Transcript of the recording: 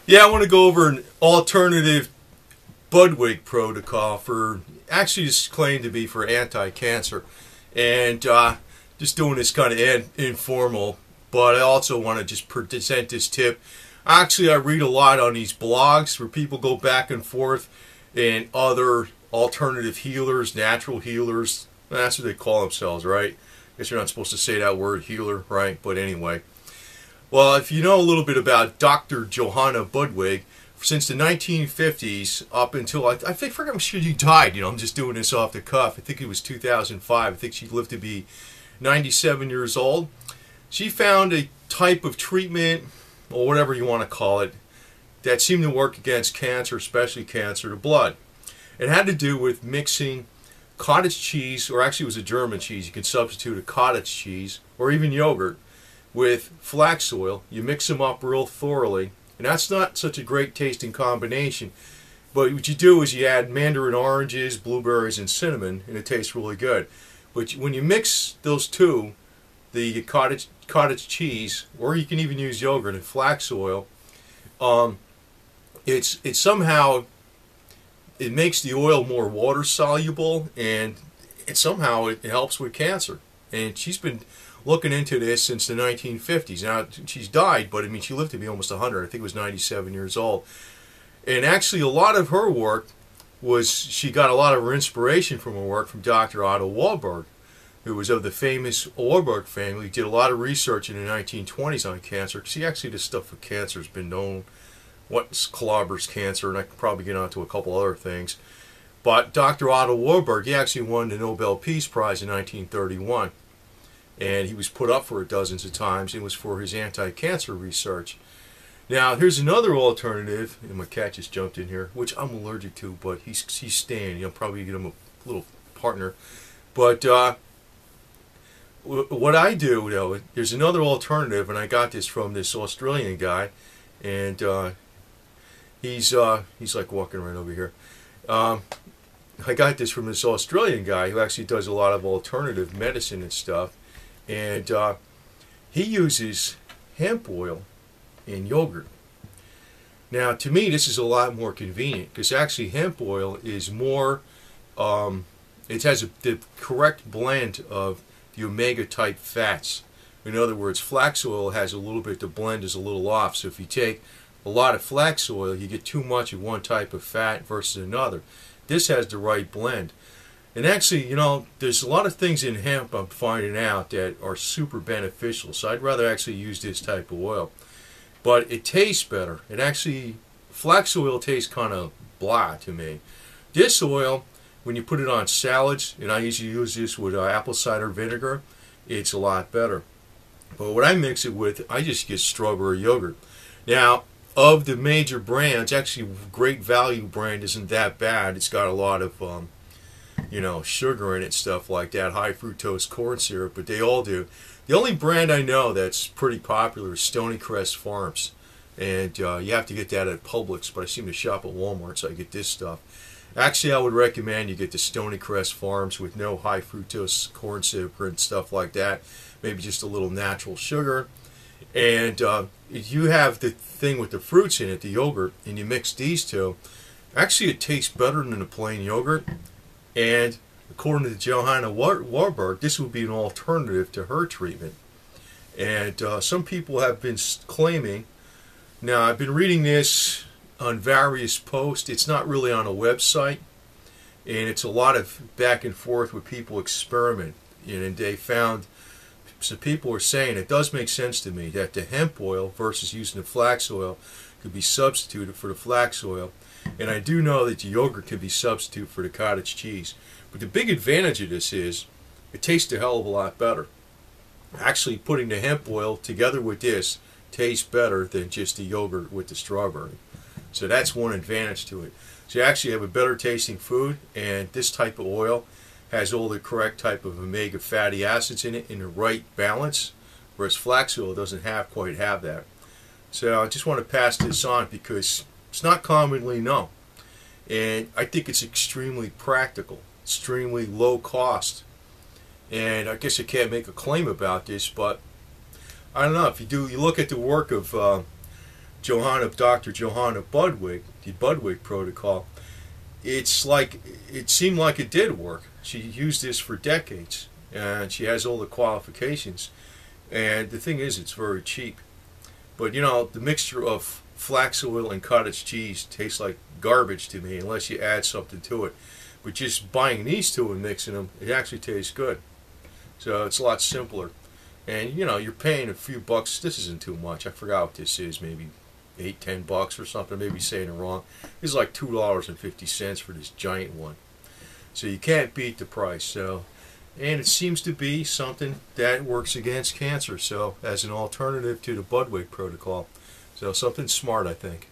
Yeah, I want to go over an alternative Budwig protocol for, actually it's claimed to be for anti-cancer. And just doing this kind of informal, but I also want to just present this tip. Actually, I read a lot on these blogs where people go back and forth and other alternative healers, natural healers. That's what they call themselves, right? I guess you're not supposed to say that word, healer, right? But anyway. Well, if you know a little bit about Dr. Johanna Budwig, since the 1950s up until, I think, I'm sure she died, you know, I'm just doing this off the cuff. I think it was 2005. I think she lived to be 97 years old. She found a type of treatment, or whatever you want to call it, that seemed to work against cancer, especially cancer of blood. It had to do with mixing cottage cheese, or actually it was a German cheese. You can substitute a cottage cheese, or even yogurt, with flax oil. You mix them up real thoroughly, and that's not such a great tasting combination, but what you do is you add mandarin oranges, blueberries, and cinnamon, and it tastes really good. But when you mix those two, the cottage cheese, or you can even use yogurt and flax oil, it somehow it makes the oil more water soluble, and somehow it helps with cancer. And she's been looking into this since the 1950s. Now, she's died, but I mean, she lived to be almost 100. I think it was 97 years old. And actually, a lot of her work was, she got a lot of her inspiration from her work from Dr. Otto Warburg, who was of the famous Warburg family. He did a lot of research in the 1920s on cancer. See, actually, this stuff with cancer has been known, what clobbers cancer, and I could probably get onto a couple other things. But Dr. Otto Warburg, he actually won the Nobel Peace Prize in 1931. And he was put up for it dozens of times. It was for his anti-cancer research. Now, here's another alternative, and my cat just jumped in here, which I'm allergic to, but he's staying. You'll probably get him a little partner. But what I do, though, there's another alternative, and I got this from this Australian guy, and he's like walking right over here. I got this from this Australian guy who actually does a lot of alternative medicine and stuff. And he uses hemp oil in yogurt. Now, to me, this is a lot more convenient, because actually hemp oil is more, it has the correct blend of the omega type fats. In other words, flax oil has a little bit, the blend is a little off. So if you take a lot of flax oil, you get too much of one type of fat versus another. This has the right blend. And actually, you know, there's a lot of things in hemp I'm finding out that are super beneficial. So I'd rather actually use this type of oil. But it tastes better. It actually, flax oil tastes kind of blah to me. This oil, when you put it on salads, and I usually use this with apple cider vinegar, it's a lot better. But what I mix it with, I just get strawberry yogurt. Now, of the major brands, actually Great Value brand isn't that bad. It's got a lot of you know, sugar in it, stuff like that, high fructose corn syrup, but they all do. The only brand I know that's pretty popular is Stony Crest Farms, and you have to get that at Publix, but I seem to shop at Walmart, so I get this stuff. Actually, I would recommend you get the Stony Crest Farms with no high fructose corn syrup and stuff like that, maybe just a little natural sugar. And if you have the thing with the fruits in it, the yogurt, and you mix these two, actually it tastes better than the plain yogurt. And according to Johanna Warburg, this would be an alternative to her treatment. And some people have been claiming, now I've been reading this on various posts, it's not really on a website, and it's a lot of back and forth with people experiment. And they found, so people are saying, it does make sense to me that the hemp oil versus using the flax oil could be substituted for the flax oil. And I do know that the yogurt can be substituted for the cottage cheese. But the big advantage of this is it tastes a hell of a lot better. Actually, putting the hemp oil together with this tastes better than just the yogurt with the strawberry. So that's one advantage to it. So you actually have a better tasting food, and this type of oil has all the correct type of omega fatty acids in it in the right balance, whereas flax oil doesn't quite have that. So I just want to pass this on because it's not commonly known, and I think it's extremely practical, extremely low cost. And I guess I can't make a claim about this, but I don't know, if you look at the work of Dr. Johanna Budwig, the Budwig protocol, it seemed like it did work. She used this for decades, and she has all the qualifications. And the thing is, it's very cheap. But you know, the mixture of flax oil and cottage cheese tastes like garbage to me unless you add something to it. But just buying these two and mixing them, it actually tastes good. So it's a lot simpler. And you know, you're paying a few bucks. This isn't too much. I forgot what this is. Maybe $8-10 or something. Maybe saying it wrong. It's like $2.50 for this giant one. So you can't beat the price. So, and it seems to be something that works against cancer. So as an alternative to the Budwig protocol. So something smart, I think.